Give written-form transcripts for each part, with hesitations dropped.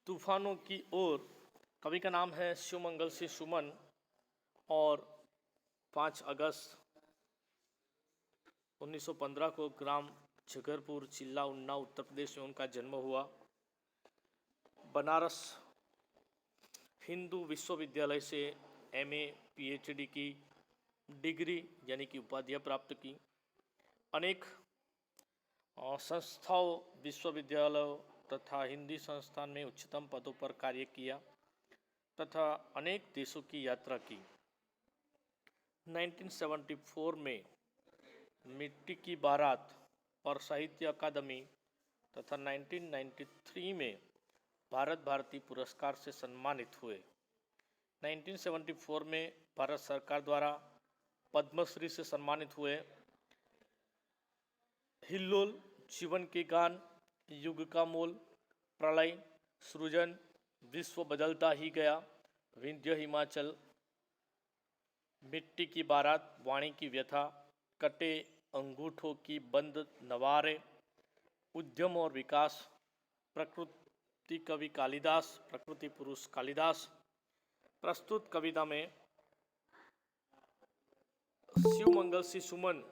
तूफानों की ओर। कवि का नाम है शिवमंगल सिंह सुमन और 5 अगस्त 1915 को ग्राम झगरपुर, जिला उन्नाव, उत्तर प्रदेश में उनका जन्म हुआ। बनारस हिंदू विश्वविद्यालय से एमए, पीएचडी की डिग्री यानी कि उपाधियाँ प्राप्त की। अनेक संस्थाओं, विश्वविद्यालयों तथा हिंदी संस्थान में उच्चतम पदों पर कार्य किया तथा अनेक देशों की यात्रा की। 1974 में मिट्टी की बारात पर साहित्य अकादमी तथा 1993 में भारत भारती पुरस्कार से सम्मानित हुए। 1974 में भारत सरकार द्वारा पद्मश्री से सम्मानित हुए। हिल्लोल, जीवन के गान, युग का मोल, प्रलय, सृजन, विश्व बदलता ही गया, विंध्य हिमाचल, मिट्टी की बारात, वाणी की व्यथा, कटे अंगूठों की बंद नवारे, उद्यम और विकास, प्रकृति कवि कालिदास, प्रकृति पुरुष कालिदास। प्रस्तुत कविता में शिवमंगल सिंह सुमन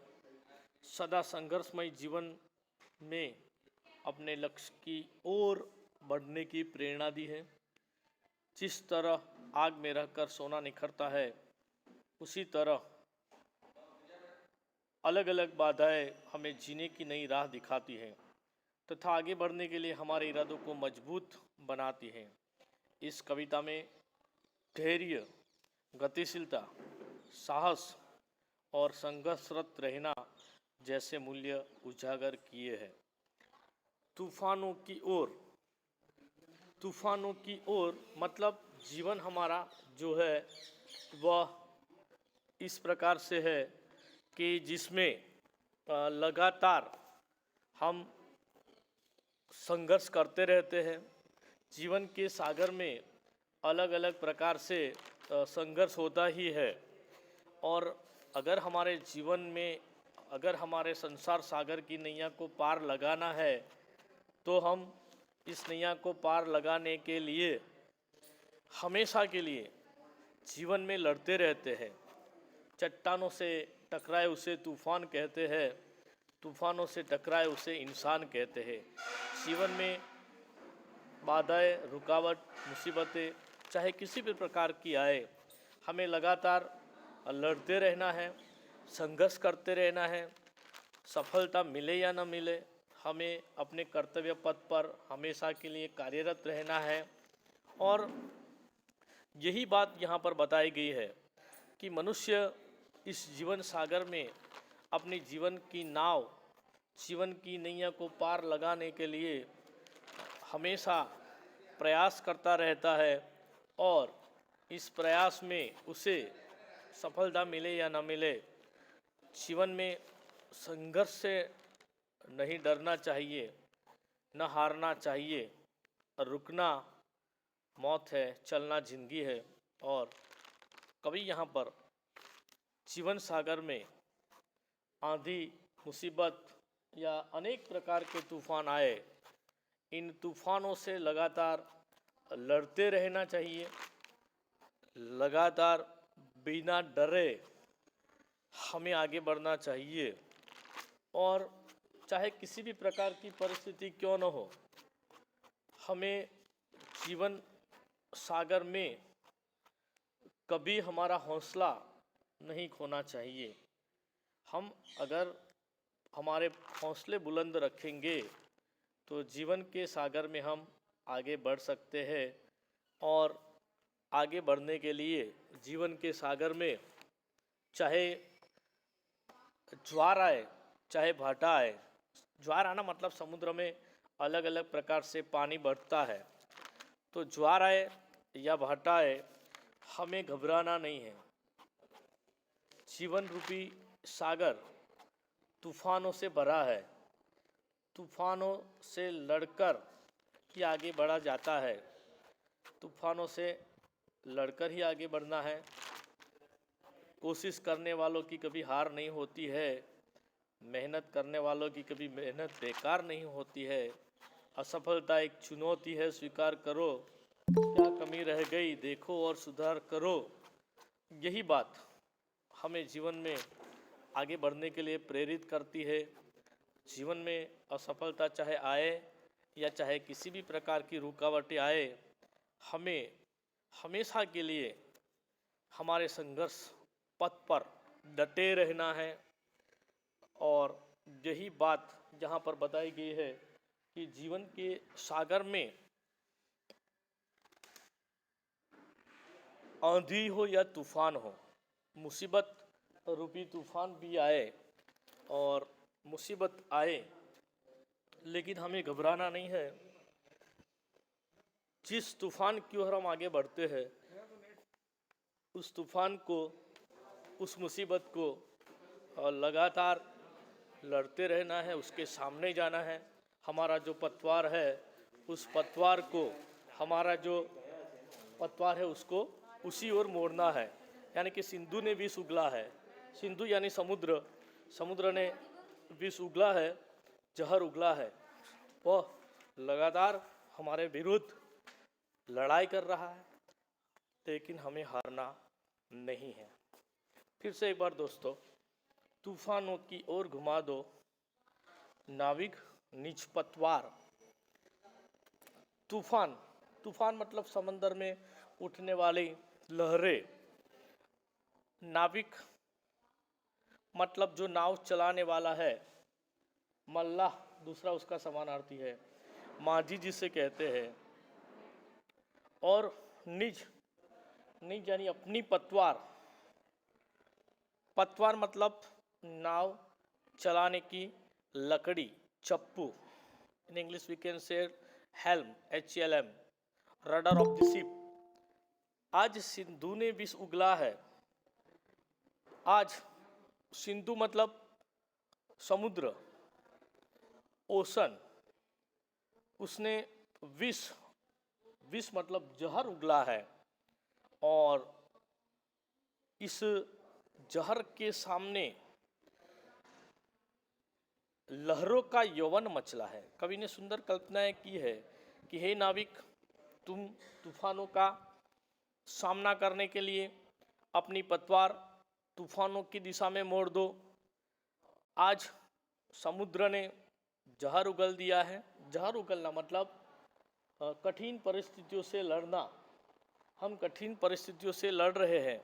सदा संघर्षमय जीवन में अपने लक्ष्य की ओर बढ़ने की प्रेरणा दी है। जिस तरह आग में रहकर सोना निखरता है, उसी तरह अलग अलग बाधाएं हमें जीने की नई राह दिखाती हैं तथा आगे बढ़ने के लिए हमारे इरादों को मजबूत बनाती हैं। इस कविता में धैर्य, गतिशीलता, साहस और संघर्षरत रहना जैसे मूल्य उजागर किए हैं। तूफानों की ओर। तूफानों की ओर मतलब जीवन हमारा जो है वह इस प्रकार से है कि जिसमें लगातार हम संघर्ष करते रहते हैं। जीवन के सागर में अलग अलग प्रकार से संघर्ष होता ही है और अगर हमारे जीवन में, अगर हमारे संसार सागर की नैया को पार लगाना है तो हम इस नैया को पार लगाने के लिए हमेशा के लिए जीवन में लड़ते रहते हैं। चट्टानों से टकराए उसे तूफान कहते हैं, तूफानों से टकराए उसे इंसान कहते हैं। जीवन में बाधाएं, रुकावट, मुसीबतें चाहे किसी भी प्रकार की आए, हमें लगातार लड़ते रहना है, संघर्ष करते रहना है। सफलता मिले या न मिले, हमें अपने कर्तव्य पथ पर हमेशा के लिए कार्यरत रहना है। और यही बात यहाँ पर बताई गई है कि मनुष्य इस जीवन सागर में अपनी जीवन की नाव, जीवन की नैया को पार लगाने के लिए हमेशा प्रयास करता रहता है और इस प्रयास में उसे सफलता मिले या न मिले, जीवन में संघर्ष से नहीं डरना चाहिए, न हारना चाहिए। रुकना मौत है, चलना जिंदगी है। और कवि यहाँ पर जीवन सागर में आंधी, मुसीबत या अनेक प्रकार के तूफान आए, इन तूफानों से लगातार लड़ते रहना चाहिए। लगातार बिना डरे हमें आगे बढ़ना चाहिए और चाहे किसी भी प्रकार की परिस्थिति क्यों न हो, हमें जीवन सागर में कभी हमारा हौसला नहीं खोना चाहिए। हम अगर हमारे हौसले बुलंद रखेंगे तो जीवन के सागर में हम आगे बढ़ सकते हैं। और आगे बढ़ने के लिए जीवन के सागर में चाहे ज्वार आए, चाहे भाटा आए, ज्वार आना मतलब समुद्र में अलग अलग प्रकार से पानी बढ़ता है, तो ज्वार आए या भाटा आए, हमें घबराना नहीं है। जीवन रूपी सागर तूफानों से भरा है, तूफानों से लड़कर ही आगे बढ़ा जाता है, तूफानों से लड़कर ही आगे बढ़ना है। कोशिश करने वालों की कभी हार नहीं होती है, मेहनत करने वालों की कभी मेहनत बेकार नहीं होती है। असफलता एक चुनौती है, स्वीकार करो, क्या कमी रह गई देखो और सुधार करो। यही बात हमें जीवन में आगे बढ़ने के लिए प्रेरित करती है। जीवन में असफलता चाहे आए या चाहे किसी भी प्रकार की रुकावटें आए, हमें हमेशा के लिए हमारे संघर्ष पथ पर डटे रहना है। और यही बात यहाँ पर बताई गई है कि जीवन के सागर में आंधी हो या तूफान हो, मुसीबत रूपी तूफान भी आए और मुसीबत आए, लेकिन हमें घबराना नहीं है। जिस तूफान की ओर हम आगे बढ़ते हैं, उस तूफान को, उस मुसीबत को लगातार लड़ते रहना है, उसके सामने जाना है। हमारा जो पतवार है, उस पतवार को, हमारा जो पतवार है उसको उसी ओर मोड़ना है। यानी कि सिंधु ने विष उगला है, सिंधु यानी समुद्र, समुद्र ने विष उगला है, जहर उगला है, वह लगातार हमारे विरुद्ध लड़ाई कर रहा है, लेकिन हमें हारना नहीं है। फिर से एक बार दोस्तों, तूफानों की ओर घुमा दो नाविक निज पतवार। तूफान, तूफान मतलब समंदर में उठने वाली लहरें। नाविक मतलब जो नाव चलाने वाला है। मल्लाह दूसरा उसका समानार्थी है, माझी जिसे कहते हैं। और निज, निज यानी अपनी पतवार। पतवार मतलब नाव चलाने की लकड़ी, चप्पू। In English we can say helm, HLM, rudder of the ship. आज सिंधु ने विष उगला है। आज सिंधु मतलब समुद्र, ओशन, उसने विष, विष मतलब जहर उगला है। और इस जहर के सामने लहरों का यौवन मचला है। कवि ने सुंदर कल्पनाएं की है कि हे नाविक, तुम तूफानों का सामना करने के लिए अपनी पतवार तूफानों की दिशा में मोड़ दो। आज समुद्र ने जहर उगल दिया है। जहर उगलना मतलब कठिन परिस्थितियों से लड़ना। हम कठिन परिस्थितियों से लड़ रहे हैं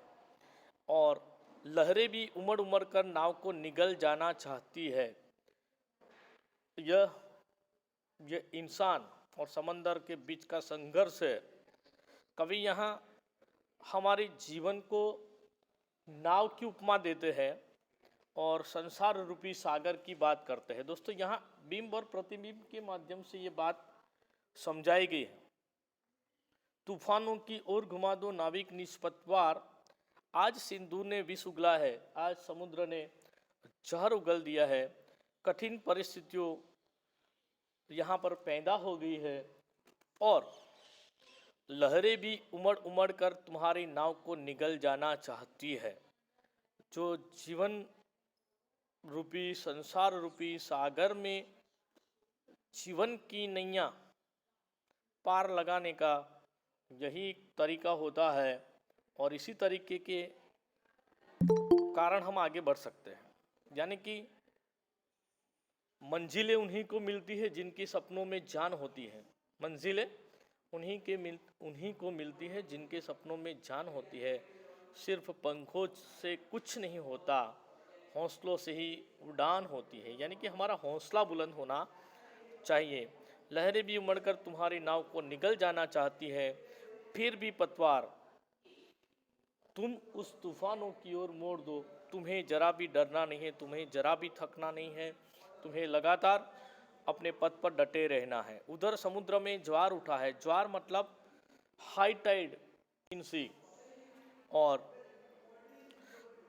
और लहरें भी उमड़ उमड़ कर नाव को निगल जाना चाहती है। यह इंसान और समंदर के बीच का संघर्ष है। कवि यहाँ हमारे जीवन को नाव की उपमा देते हैं और संसार रूपी सागर की बात करते हैं। दोस्तों, यहाँ बिंब और प्रतिबिंब के माध्यम से ये बात समझाई गई है। तूफानों की ओर घुमा दो नाविक निज पतवार। आज सिंधु ने विष उगला है, आज समुद्र ने जहर उगल दिया है। कठिन परिस्थितियों यहाँ पर पैदा हो गई है और लहरें भी उमड़ उमड़ कर तुम्हारी नाव को निगल जाना चाहती है। जो जीवन रूपी, संसार रूपी सागर में जीवन की नैया पार लगाने का यही तरीका होता है और इसी तरीके के कारण हम आगे बढ़ सकते हैं। यानी कि मंजिलें उन्हीं को मिलती है जिनकी सपनों में जान होती है। मंजिलें उन्हीं को मिलती है जिनके सपनों में जान होती है। सिर्फ पंखों से कुछ नहीं होता, हौसलों से ही उड़ान होती है। यानी कि हमारा हौसला बुलंद होना चाहिए। लहरें भी उमड़कर तुम्हारी नाव को निगल जाना चाहती है, फिर भी पतवार तुम उस तूफानों की ओर मोड़ दो। तुम्हें जरा भी डरना नहीं है, तुम्हें जरा भी थकना नहीं है, तुम्हें लगातार अपने पथ पर डटे रहना है। उधर समुद्र में ज्वार उठा है। ज्वार मतलब हाई टाइड इन सी। और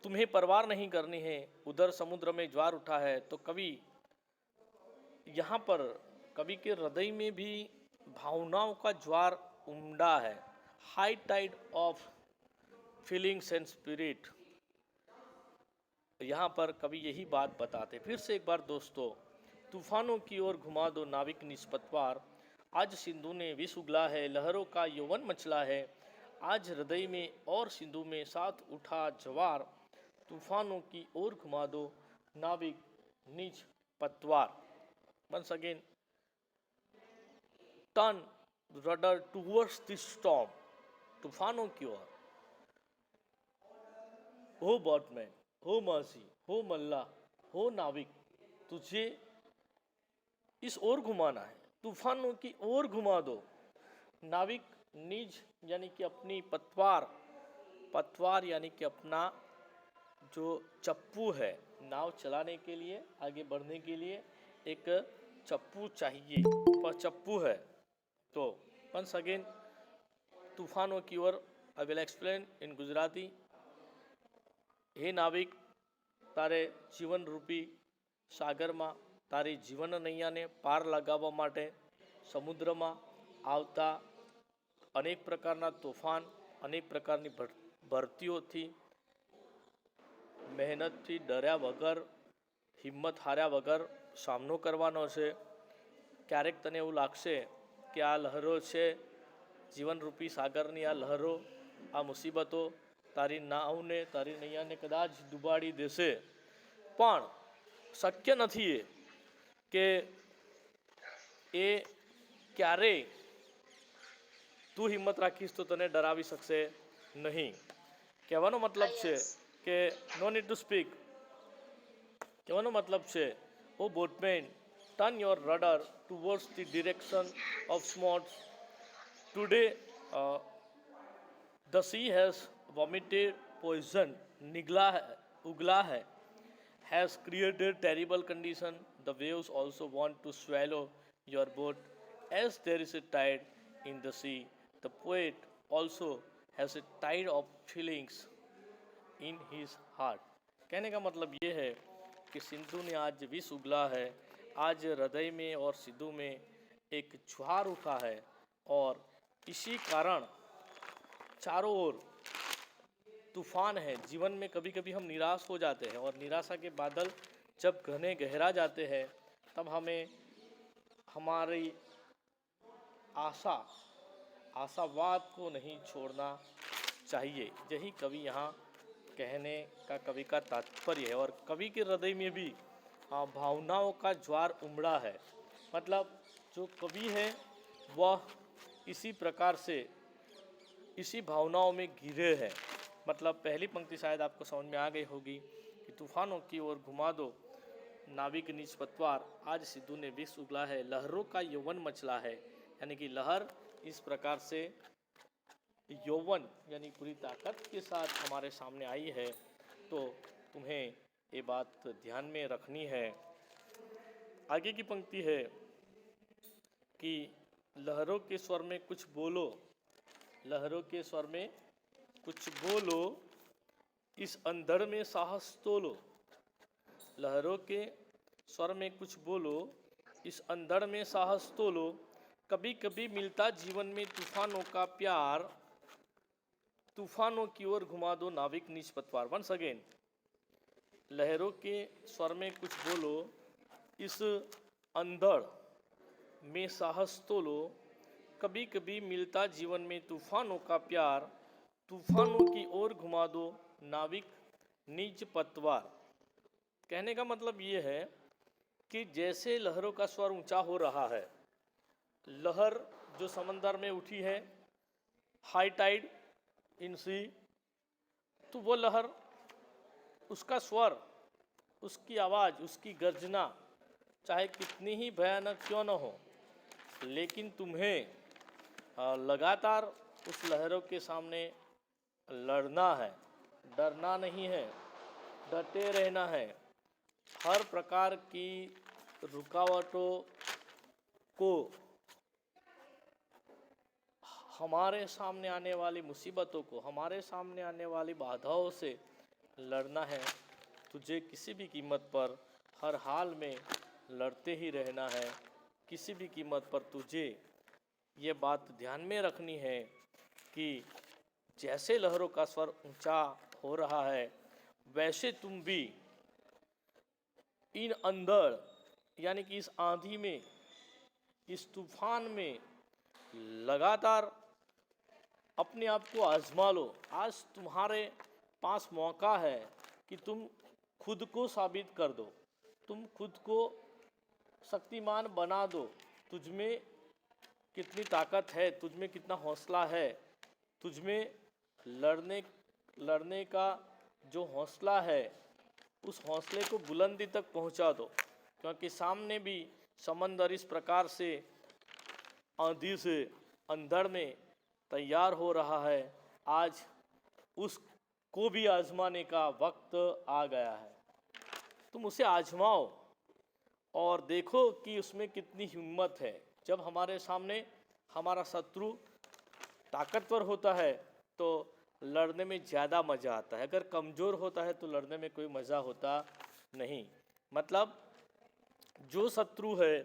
तुम्हें परवाह नहीं करनी है। उधर समुद्र में ज्वार उठा है। तो कवि यहाँ पर, कवि के हृदय में भी भावनाओं का ज्वार उमड़ा है। High tide of feelings and spirit. यहाँ पर कवि यही बात बताते। फिर से एक बार दोस्तों, तूफानों की ओर घुमा दो नाविक निज पतवार। आज सिंधु ने विष उगला है, लहरों का यौवन मचला है। आज हृदय में और सिंधु में साथ उठा जवार, तूफानों की ओर घुमा दो नाविक निज पतवार। Once again, turn rudder towards the storm, तूफानों की ओर। हो बॉटमैन, हो मर्सी, हो मल्ला, हो नाविक, तुझे इस ओर घुमाना है, तूफानों की ओर घुमा दो। नाविक निज यानी कि अपनी पतवार, पतवार यानी कि अपना जो चप्पू है, नाव चलाने के लिए, आगे बढ़ने के लिए एक चप्पू चाहिए, पर चप्पू है। तो वंस अगेन, तूफानों की ओर, I will explain in Gujarati. हे नाविक, તારે જીવન રૂપી સાગરમાં તારી જીવન નૈયાને પાર લગાવવા માટે સમુદ્રમાં આવતા અનેક પ્રકારના તોફાન, અનેક પ્રકારની ભરતીઓથી મહેનતથી ડર્યા વગર, હિંમત હાર્યા વગર સામનો કરવાનો છે। ક્યારેક તને એવું લાગશે કે આ લહેરો છે, જીવનરૂપી સાગરની આ લહેરો, આ મુસીબતો તારી નાવને, તારી નૈયાને કદાચ ડૂબાડી દેશે, પણ શક્ય નથી એ કે એ ક્યારેય તું હિંમત રાખીશ તો તને ડરાવી શકશે નહીં। કહેવાનો મતલબ છે કે નો નીડ ટુ સ્પીક, કહેવાનો મતલબ છે, O boatman, turn your rudder towards the direction of સ્મોટ્સ। Today the sea has vomited poison, निगला है, उगला है, has created terrible condition. The waves also want to swallow your boat as there is a tide in the sea. The poet also has a tide of feelings in his heart. कहने का मतलब ये है कि सिंधु ने आज विष उगला है, आज हृदय में और सिंधु में एक ज्वार उठा है, और इसी कारण चारों ओर तूफान है। जीवन में कभी कभी हम निराश हो जाते हैं, और निराशा के बादल जब घने गहरा जाते हैं तब हमें हमारी आशावाद को नहीं छोड़ना चाहिए। यही कवि यहाँ कहने का कवि का तात्पर्य है। और कवि के हृदय में भी भावनाओं का ज्वार उमड़ा है। मतलब जो कवि है वह इसी प्रकार से इसी भावनाओं में घिरे हैं। मतलब पहली पंक्ति शायद आपको समझ में आ गई होगी कि तूफानों की ओर घुमा दो नाविक निज पतवार, आज सिंधु ने विष उगला है, लहरों का यौवन मचला है। यानी कि लहर इस प्रकार से यौवन यानी पूरी ताकत के साथ हमारे सामने आई है। तो तुम्हें ये बात ध्यान में रखनी है। आगे की पंक्ति है कि लहरों के स्वर में कुछ बोलो, लहरों के स्वर में कुछ बोलो, इस अंधड़ में साहस तोलो। लहरों के स्वर में कुछ बोलो, इस अंधड़ में साहस तोलो। कभी कभी मिलता जीवन में तूफानों का प्यार, तूफानों की ओर घुमा दो नाविक निज पतवार। वंस अगेन, लहरों के स्वर में कुछ बोलो, इस अंधड़ में साहस तोलो। कभी कभी मिलता जीवन में तूफानों का प्यार, तूफानों की ओर घुमा दो नाविक निज पतवार। कहने का मतलब ये है कि जैसे लहरों का स्वर ऊंचा हो रहा है, लहर जो समंदर में उठी है, हाई टाइड इन सी, तो वो लहर, उसका स्वर, उसकी आवाज़, उसकी गर्जना चाहे कितनी ही भयानक क्यों न हो, लेकिन तुम्हें लगातार उस लहरों के सामने लड़ना है, डरना नहीं है, डटे रहना है। हर प्रकार की रुकावटों को, हमारे सामने आने वाली मुसीबतों को, हमारे सामने आने वाली बाधाओं से लड़ना है। तुझे किसी भी कीमत पर हर हाल में लड़ते ही रहना है। किसी भी कीमत पर तुझे ये बात ध्यान में रखनी है कि जैसे लहरों का स्वर ऊंचा हो रहा है, वैसे तुम भी इन अंधड़ यानी कि इस आंधी में, इस तूफान में लगातार अपने आप को आजमा लो। आज तुम्हारे पास मौका है कि तुम खुद को साबित कर दो, तुम खुद को शक्तिमान बना दो। तुझमें कितनी ताकत है, तुझमें कितना हौसला है, तुझमें लड़ने का जो हौसला है, उस हौसले को बुलंदी तक पहुंचा दो। क्योंकि सामने भी समंदर इस प्रकार से आंधी से अंधड़ में तैयार हो रहा है। आज उसको भी आजमाने का वक्त आ गया है। तुम उसे आजमाओ और देखो कि उसमें कितनी हिम्मत है। जब हमारे सामने हमारा शत्रु ताकतवर होता है तो लड़ने में ज़्यादा मज़ा आता है। अगर कमज़ोर होता है तो लड़ने में कोई मज़ा होता नहीं। मतलब जो शत्रु है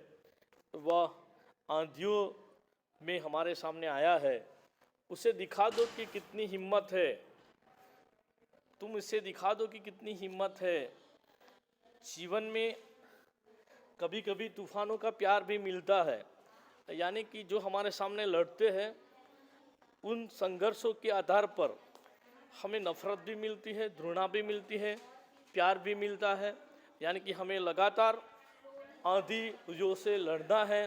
वह आंधियों में हमारे सामने आया है, उसे दिखा दो कि कितनी हिम्मत है। तुम इसे दिखा दो कि कितनी हिम्मत है। जीवन में कभी कभी तूफानों का प्यार भी मिलता है, यानी कि जो हमारे सामने लड़ते हैं उन संघर्षों के आधार पर हमें नफरत भी मिलती है, घृणा भी मिलती है, प्यार भी मिलता है। यानी कि हमें लगातार आंधियों से लड़ना है,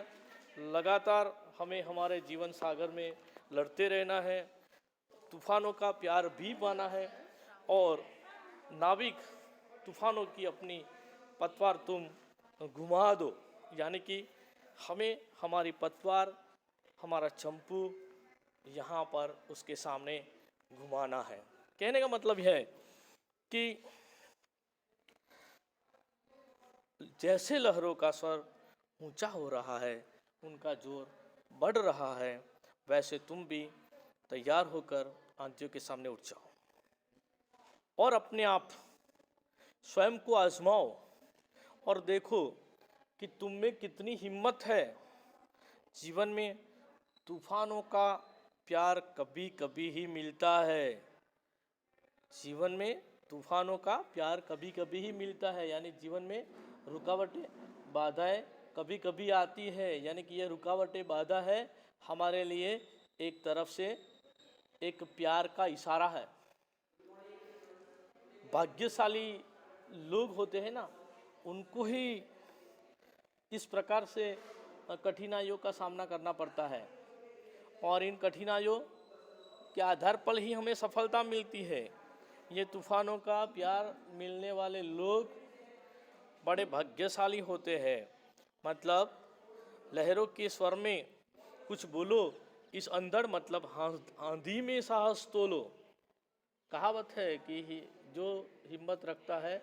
लगातार हमें हमारे जीवन सागर में लड़ते रहना है, तूफानों का प्यार भी पाना है। और नाविक तूफानों की अपनी पतवार तुम घुमा दो, यानी कि हमें हमारी पतवार, हमारा चंपू यहाँ पर उसके सामने घुमाना है। कहने का मतलब यह है कि जैसे लहरों का स्वर ऊंचा हो रहा है, उनका जोर बढ़ रहा है, वैसे तुम भी तैयार होकर आंधियों के सामने उठ जाओ और अपने आप स्वयं को आजमाओ और देखो कि तुम में कितनी हिम्मत है। जीवन में तूफानों का प्यार कभी कभी ही मिलता है। जीवन में तूफानों का प्यार कभी कभी ही मिलता है, यानी जीवन में रुकावटें, बाधाएं कभी कभी आती है। यानी कि यह रुकावटें, बाधा है हमारे लिए एक तरफ से एक प्यार का इशारा है। भाग्यशाली लोग होते हैं ना, उनको ही इस प्रकार से कठिनाइयों का सामना करना पड़ता है और इन कठिनाइयों के आधार पर ही हमें सफलता मिलती है। ये तूफानों का प्यार मिलने वाले लोग बड़े भाग्यशाली होते हैं। मतलब लहरों के स्वर में कुछ बोलो, इस अंधड़ मतलब आंधी में साहस तोलो। कहावत है कि जो हिम्मत रखता है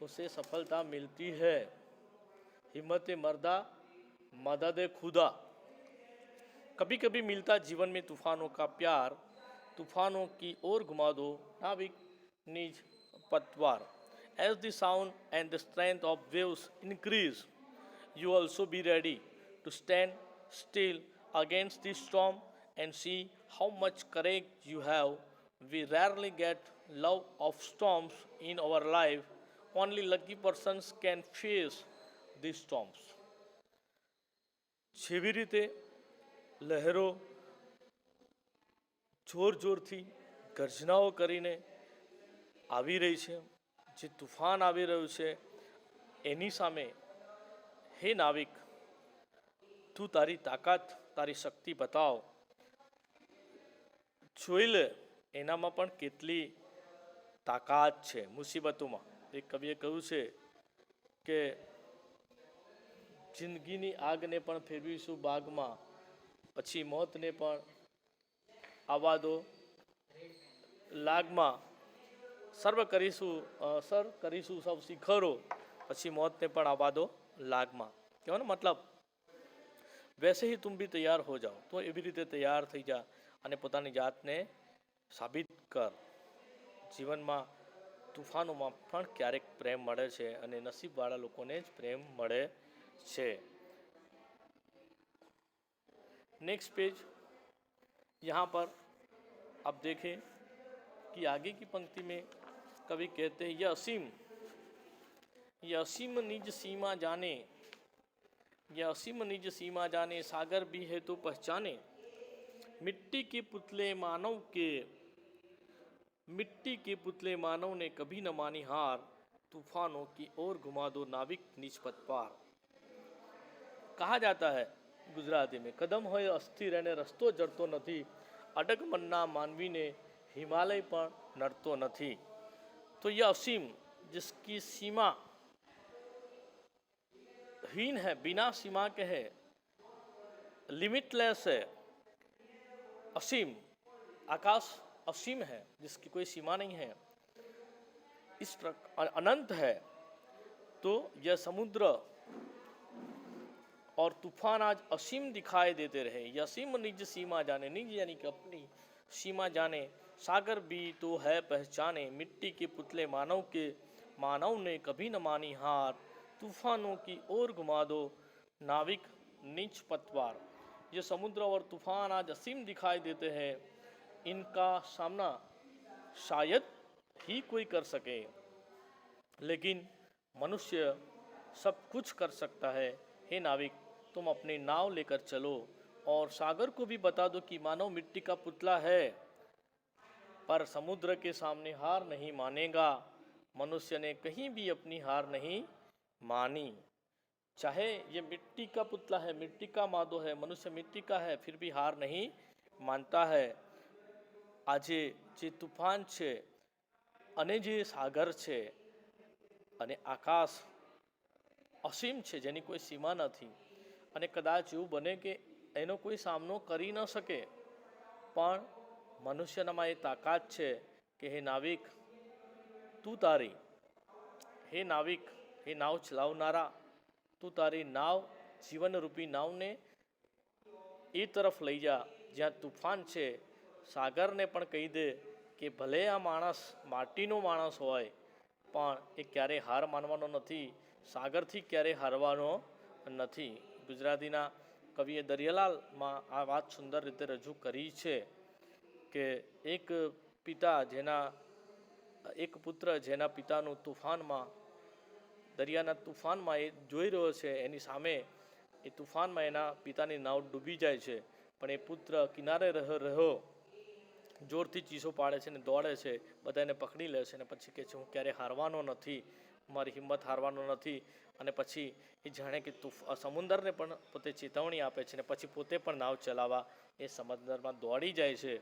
उसे सफलता मिलती है। हिम्मत मर्दा मदद खुदा। कभी कभी मिलता जीवन में तूफानों का प्यार, तूफानों की ओर घुमा दो नाविक निज पतवार। As the sound and the strength of waves increase, you also be ready to stand still against the storm and see how much courage you have. We rarely get love of storms in our life. Only lucky persons can face these storms. જેવી રીતે લહેરો જોર જોરથી ગર્જનાઓ કરીને આવી રહી છે, જે તૂફાન આવી રહ્યું છે એની સામે હે નાવિક તું તારી તાકાત, તારી શક્તિ બતાવ, જોઈ લે એનામાં પણ કેટલી તાકાત છે મુસીબતોમાં. એક કવિએ કહ્યું છે કે જિંદગીની આગને પણ ફેરવીશું બાગમાં, પછી મોતને પણ આવવા દો લાગમાં, સર કરીશું સૌ શિખરો, પછી મોતને પણ આવવા દો લાગમાં. કહેવાનો મતલબ वैसे ही तुम भी तैयार हो जाओ. तो એવી રીતે તૈયાર થઈ જા અને પોતાની જાતને સાબિત કર. જીવનમાં તૂફાનોમાં પણ ક્યારેક પ્રેમ મળે છે અને નસીબવાળા લોકોને જ પ્રેમ મળે છે. नेक्स्ट पेज, यहाँ पर आप देखें कि आगे की पंक्ति में कवि कहते हैं, यह असीम निज सीमा जाने, यह असीम निज सीमा जाने, सागर भी है तो पहचाने। मिट्टी के पुतले मानव के, मिट्टी के पुतले मानव ने कभी न मानी हार, तूफानों की ओर घुमा दो नाविक निज पथ पार। कहा जाता है गुजराती में, कदम होय अस्थिर અને રસ્તો જડતો નથી, અડગ મનના માનવીને हिमालय पर नड़तो नहीं। तो यह असीम, जिसकी सीमा हीन है, बिना सीमा के है, लिमिटलेस है, असीम, आकाश असीम है जिसकी कोई सीमा नहीं है, इस प्रकार अनंत है। तो यह समुद्र और तूफान आज असीम दिखाई देते रहे। यह असीम निज सीमा जाने, निज यानी कि अपनी सीमा जाने, सागर भी तो है पहचाने। मिट्टी के पुतले मानव के, मानव ने कभी न मानी हार, तूफानों की ओर घुमा दो नाविक निज पतवार। ये समुद्र और तूफान आज असीम दिखाई देते हैं, इनका सामना शायद ही कोई कर सके, लेकिन मनुष्य सब कुछ कर सकता है। हे नाविक, तुम अपनी नाव लेकर चलो और सागर को भी बता दो कि मानव मिट्टी का पुतला है, पर समुद्र के सामने हार नहीं मानेगा। मनुष्य ने कहीं भी अपनी हार नहीं मानी। चाहे ये मिट्टी का पुतला है, मिट्टी का मादो है, मनुष्य मिट्टी का है, फिर भी हार नहीं मानता है। આજે જે તૂફાન છે અને જે સાગર છે અને આકાશ અસીમ છે, જેની કોઈ સીમા નથી, અને કદાચ એવું બને કે એનો કોઈ સામનો કરી ન શકે, પણ મનુષ્યનામાં એ તાકાત છે કે હે નાવિક તું તારી, હે નાવિક, હે નાવ ચલાવનારા, તું તારી નાવ, જીવનરૂપી નાવને એ તરફ લઈ જા જ્યાં તૂફાન છે। સાગરને પણ કહી દે કે ભલે આ માણસ માટીનો માણસ હોય, પણ એ ક્યારેય હાર માનવાનો નથી, સાગરથી ક્યારેય હારવાનો નથી। ગુજરાતીના કવિએ દરિયાલાલમાં આ વાત સુંદર રીતે રજૂ કરી છે કે એક પિતા જેના, એક પુત્ર જેના પિતાનું તૂફાનમાં, દરિયાના તૂફાનમાં એ જોઈ રહ્યો છે, એની સામે એ તૂફાનમાં એના પિતાની નાવ ડૂબી જાય છે, પણ એ પુત્ર કિનારે રહ્યો જોરથી ચીસો પાડે છે ને દોડે છે, બધા એને પકડી લે છે અને પછી કહે છે હું ક્યારે હારવાનો નથી, મારી હિંમત હારવાનો નથી। અને પછી એ જાણે કે સમુદ્રને પણ પોતે ચેતવણી આપે છે ને પછી પોતે પણ નાવ ચલાવવા એ સમુદ્રમાં દોડી જાય છે।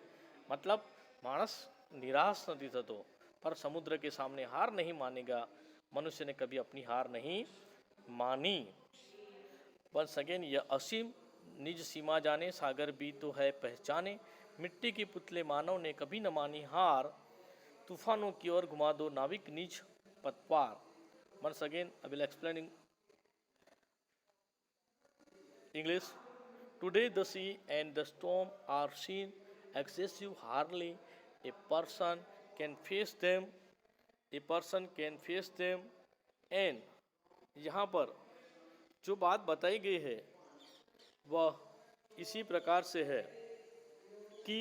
मतलब मानस निराश नहीं थतो, पर समुद्र के सामने हार नहीं मानेगा। मनुष्य ने कभी अपनी हार नहीं मानी। वंस अगेन, यह असीम निज सीमा जाने, सागर भी तो है पहचाने। मिट्टी के पुतले मानव ने कभी न मानी हार, तूफानों की ओर घुमा दो नाविक निज पतवार। Once again I will explain in English. Today the sea and the storm are seen excessive, hardly a person can face them, a person can face them, and यहाँ पर जो बात बताई गई है वह इसी प्रकार से है कि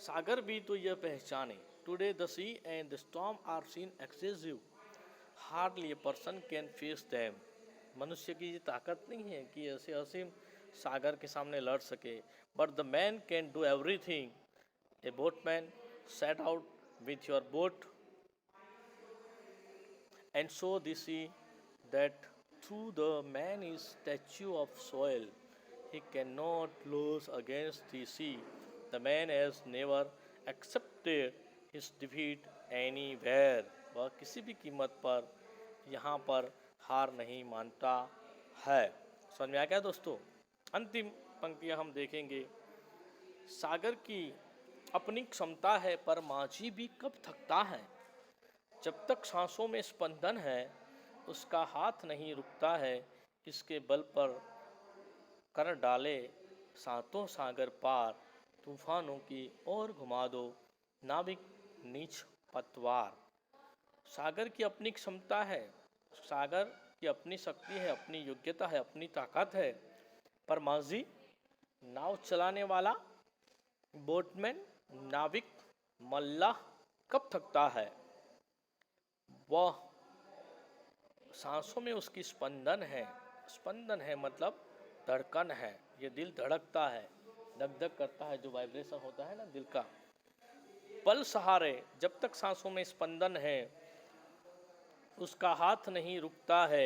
सागर भी तो यह पहचाने। Today the sea and the storm are seen excessive, hardly a person can face them. मनुष्य की ये ताकत नहीं है कि ऐसे असीम सागर के सामने लड़ सके, but the man can do everything. A boatman set out with your boat and show the sea that through the man is statue of soil, he cannot lose against the sea. The man has never accepted his defeat anywhere. वह किसी भी कीमत पर यहाँ पर हार नहीं मानता है। समझ में आ गया दोस्तों? अंतिम पंक्तियाँ हम देखेंगे। सागर की अपनी क्षमता है पर माझी भी कब थकता है, जब तक सांसों में स्पंदन है उसका हाथ नहीं रुकता है, इसके बल पर कर डाले सातों सागर पार, तूफानों की ओर घुमा दो नाविक नीच पतवार। सागर की अपनी क्षमता है, सागर की अपनी शक्ति है, अपनी योग्यता है, अपनी ताकत है, पर माझी नाव चलाने वाला, बोटमैन, नाविक, मल्लाह कब थकता है। वह सांसों में उसकी स्पंदन है, स्पंदन है मतलब धड़कन है, ये दिल धड़कता है, धक धक करता है, जो वाइब्रेशन होता है ना दिल का। पल सहारे, जब तक सांसों में स्पंदन है, उसका हाथ नहीं रुकता है,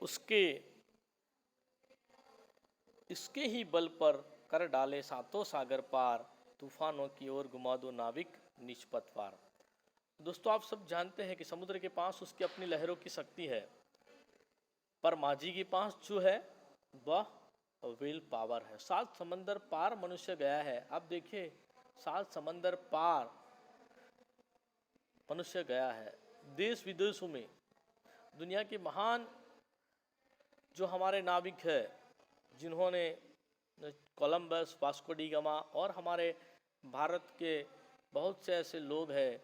उसके इसके ही बल पर कर डाले सातों सागर पार, तूफानों की ओर घुमा दो नाविक निष्पथ पार। दोस्तों, आप सब जानते हैं कि समुद्र के पास उसकी अपनी लहरों की शक्ति है, पर माझी के पास जो है वह विल पावर है। 7 समंदर पार मनुष्य गया है। आप देखिए, 7 समंदर पार मनुष्य गया है, देश विदेशों में। दुनिया के महान जो हमारे नाविक है, जिन्होंने कोलंबस, वास्को डी गामा और हमारे भारत के बहुत से ऐसे लोग हैं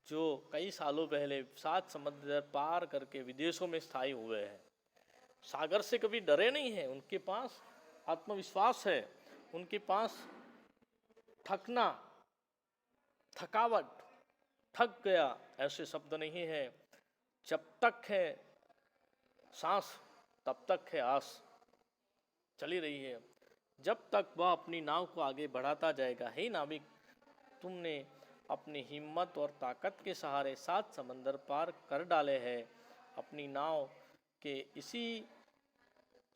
जो कई सालों पहले 7 समंदर पार करके विदेशों में स्थायी हुए हैं। सागर से कभी डरे नहीं हैं, उनके पास आत्मविश्वास है, उनके पास थकना, थकावट, थक गया ऐसे शब्द नहीं है। जब तक है सांस तब तक है आस, चली रही है। जब तक वह अपनी नाव को आगे बढ़ाता जाएगा। हे नाविक, तुमने अपनी हिम्मत और ताकत के सहारे 7 समंदर पार कर डाले हैं। अपनी नाव के इसी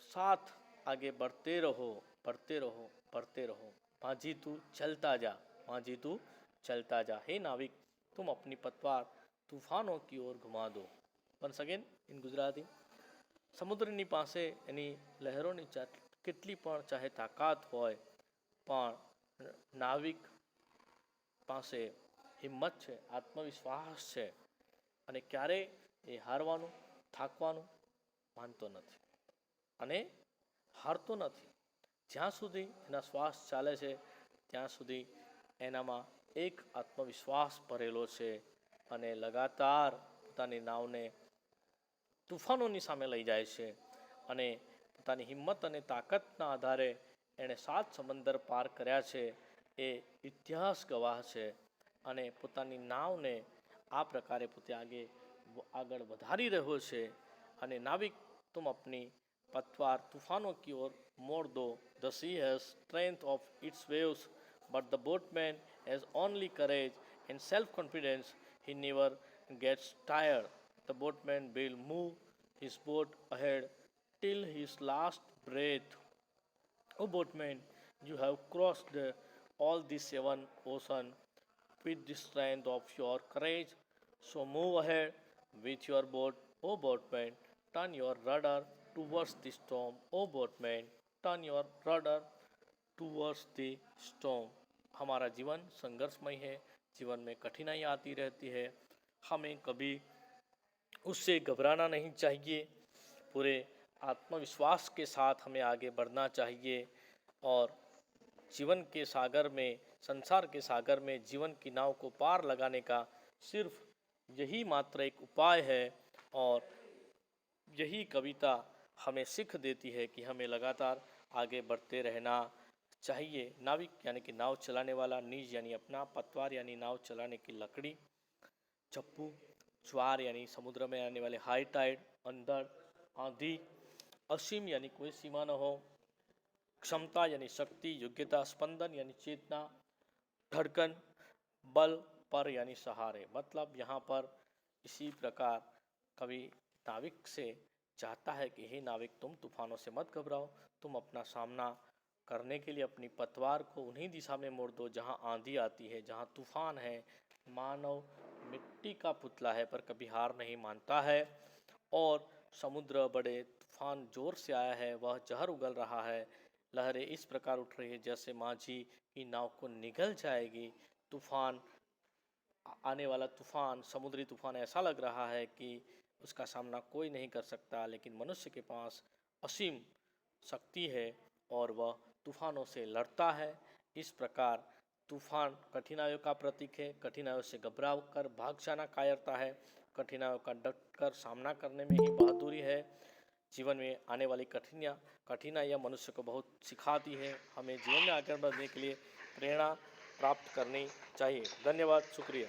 साथ आगे बढ़ते रहो, बढ़ते रहो, बढ़ते रहो। माझी तू चलता जा, माझी तू चलता जा। हे नाविक, तुम अपनी पतवार तूफानों की ओर घुमा दो। वंस अगेन इन गुजराती, સમુદ્રની પાસે એની લહેરોની કેટલી પણ ચાહે તાકાત હોય, પણ નાવિક પાસે હિંમત છે, આત્મવિશ્વાસ છે, અને ક્યારેય એ હારવાનું, થાકવાનું માનતો નથી અને હારતો નથી। જ્યાં સુધી એના શ્વાસ ચાલે છે ત્યાં સુધી એનામાં એક આત્મવિશ્વાસ ભરેલો છે અને લગાતાર પોતાની નાવને તૂફાનોની સામે લઈ જાય છે અને પોતાની હિંમત અને તાકાતના આધારે એણે 7 સમંદર પાર કર્યા છે એ ઇતિહાસ ગવાહ છે અને પોતાની નાવને આ પ્રકારે પોતે આગળ વધારી રહ્યો છે। અને નાવિક, तुम अपनी पतवार तूफानों की ओर मोड़ दो। The sea has strength of its waves, but the boatman has only courage and self-confidence. He never gets tired. The boatman will move his boat ahead till his last breath. O boatman, you have crossed all the 7 oceans with the strength of your courage. So move ahead with your boat, O boatman. Turn your rudder towards the storm, O boatman. Turn your rudder towards the storm. हमारा जीवन संघर्षमय है, जीवन में कठिनाई आती रहती है, हमें कभी उससे घबराना नहीं चाहिए। पूरे आत्मविश्वास के साथ हमें आगे बढ़ना चाहिए और जीवन के सागर में, संसार के सागर में जीवन की नाव को पार लगाने का सिर्फ यही मात्र एक उपाय है। और यही कविता हमें सीख देती है कि हमें लगातार आगे बढ़ते रहना चाहिए। नाविक यानी कि नाव चलाने वाला, नीज यानी अपना, पतवार यानी नाव चलाने की लकड़ी, चप्पू, ज्वार यानी समुद्र में आने वाले हाई टाइड, अंधड़, आंधी, असीम यानी कोई सीमा न हो, क्षमता यानी शक्ति, योग्यता, स्पंदन यानी चेतना, धड़कन, बल, पर यानी सहारे। मतलब यहाँ पर इसी प्रकार कवि नाविक से चाहता है कि हे नाविक, तुम तूफानों से मत घबराओ, तुम अपना सामना करने के लिए अपनी पतवार को उन्हीं दिशा में मोड़ दो जहाँ आंधी आती है, जहाँ तूफान है। मानव मिट्टी का पुतला है पर कभी हार नहीं मानता है और समुद्र बड़े तूफान जोर से आया है, वह जहर उगल रहा है, लहरें इस प्रकार उठ रही है जैसे माझी की नाव को निगल जाएगी। तूफान, आने वाला तूफान, समुद्री तूफान ऐसा लग रहा है कि उसका सामना कोई नहीं कर सकता, लेकिन मनुष्य के पास असीम शक्ति है और वह तूफानों से लड़ता है। इस प्रकार तूफान कठिनाइयों का प्रतीक है, कठिनाइयों से घबरा कर भाग जाना कायरता है, कठिनाइयों का डट कर सामना करने में ही बहादुरी है। जीवन में आने वाली कठिनाइयाँ मनुष्य को बहुत सिखाती है, हमें जीवन में आगे बढ़ने के लिए प्रेरणा प्राप्त करनी चाहिए। धन्यवाद, शुक्रिया।